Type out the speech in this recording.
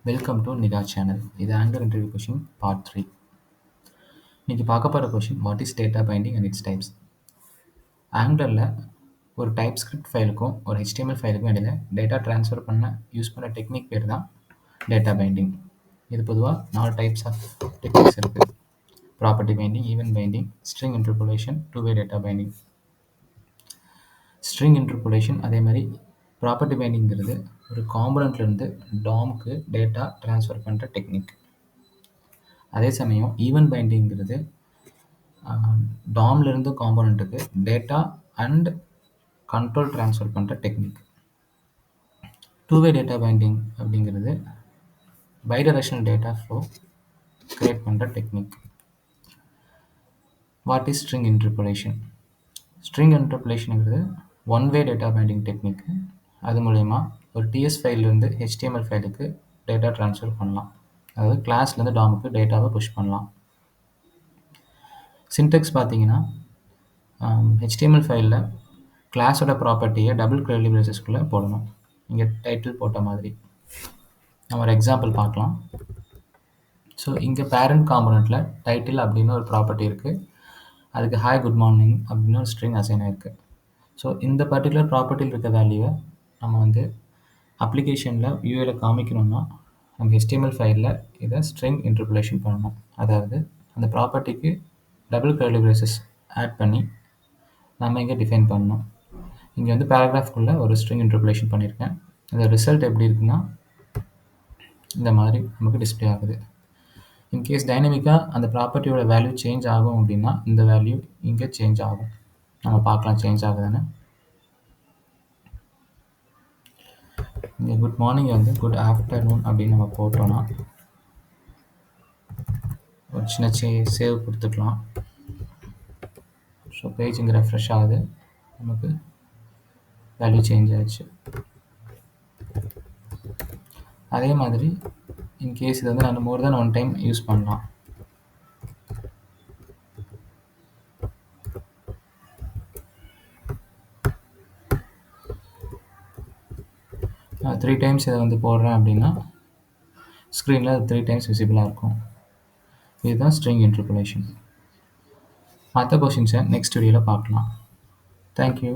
Welcome to Nika channel. இது Angular interview question part 3. இன்னைக்கு பார்க்க போகிற question, what is data binding and its types. ஆங்கரில் ஒரு டைப் ஸ்கிரிப்ட் ஃபைலுக்கும் ஒரு HTML ஃபைலுக்கும் இடையில டேட்டா ட்ரான்ஸ்ஃபர் பண்ண யூஸ் பண்ண டெக்னிக் பேர் தான் டேட்டா பைண்டிங். இது பொதுவாக 4 டைப்ஸ் ஆஃப் டெக்னிக்ஸ் இருக்குது. Property binding, event binding, string interpolation, two way data binding. String interpolation அதே மாதிரி ப்ராப்பர்ட்டி பைண்டிங்கிறது ஒரு காம்பனண்ட்லேருந்து டாம்க்கு டேட்டா ட்ரான்ஸ்ஃபர் பண்ணுற டெக்னிக். அதே சமயம் ஈவென்ட் பைண்டிங்கிறது டாம்லேருந்து காம்பனண்ட்டுக்கு டேட்டா அண்ட் கண்ட்ரோல் ட்ரான்ஸ்ஃபர் பண்ணுற டெக்னிக். டூ-வே டேட்டா பைண்டிங் அப்படிங்கிறது பைடைரக்ஷனல் டேட்டா ஃப்ளோ கிரியேட் பண்ணுற technique. What is string interpolation? String இன்டர்போலேஷனுங்கிறது ஒன்-வே டேட்டா பைண்டிங் டெக்னிக். அது மூலயமா ஒரு TS ஃபைல்லேருந்து HTML ஃபைலுக்கு டேட்டா ட்ரான்ஸ்ஃபர் பண்ணலாம். அதாவது கிளாஸ்லேருந்து டாமுக்கு டேட்டாவை புஷ் பண்ணலாம். சின்டெக்ஸ் பார்த்தீங்கன்னா HTML ஃபைலில் கிளாஸோட ப்ராப்பர்ட்டியை டபுள் கர்லி பிரேசஸ்குள்ளே போடணும். இங்கே டைட்டில் போட்ட மாதிரி நம்ம ஒரு எக்ஸாம்பிள் பார்க்கலாம். ஸோ இங்கே பேரண்ட் காம்பனண்ட்டில் டைட்டில் அப்படின்னு ஒரு ப்ராப்பர்ட்டி இருக்குது. அதுக்கு ஹாய் குட் மார்னிங் அப்படின்னு ஒரு ஸ்ட்ரிங் அசைன் ஆயிருக்கு. ஸோ இந்த பர்டிகுலர் ப்ராப்பர்ட்டியில் இருக்க வேல்யூவை நம்ம வந்து அப்ளிகேஷனில் வியூவில் காமிக்கணும்னா நம்ம HTML ஃபைலில் இதை ஸ்ட்ரிங் இன்டர்போலேஷன் பண்ணணும். அதாவது அந்த ப்ராப்பர்ட்டிக்கு டபுள் கர்லி பிரேசஸ் ஆட் பண்ணி நம்ம இங்கே டிஃபைன் பண்ணணும். இங்கே வந்து பேராகிராஃப்குள்ளே ஒரு ஸ்ட்ரிங் இன்டர்போலேஷன் பண்ணியிருக்கேன். இந்த ரிசல்ட் எப்படி இருக்குன்னா இந்த மாதிரி நமக்கு டிஸ்பிளே ஆகுது. இன்கேஸ் டைனமிக்காக அந்த ப்ராப்பர்ட்டியோட வேல்யூ சேஞ்ச் ஆகும் அப்படின்னா இந்த வேல்யூ இங்கே சேஞ்ச் ஆகும். நம்ம பார்க்கலாம் சேஞ்ச் ஆகுதுன்னு. இங்கே குட் மார்னிங் வந்து குட் ஆஃப்டர்நூன் அப்படின்னு நம்ம போட்டோன்னா ஒரு சின்ன சேவ் கொடுத்துக்கலாம். ஸோ பேஜ் இங்கே ரெஃப்ரெஷ் ஆகுது, நமக்கு வேல்யூ சேஞ்ச் ஆயிடுச்சு. அதே மாதிரி இன்கேஸ் இது வந்து நான் மோர் தென் ஒன் டைம் யூஸ் பண்ணலாம். நான் 3 டைம்ஸ் இதை வந்து போடுறேன் அப்படின்னா ஸ்க்ரீனில் அது 3 டைம்ஸ் விசிபிளாக இருக்கும். இதுதான் ஸ்ட்ரிங் இன்டர்போலேஷன். மற்ற கொஷின்ஸை நெக்ஸ்ட் வீடியோவில் பார்க்கலாம். தேங்க்யூ.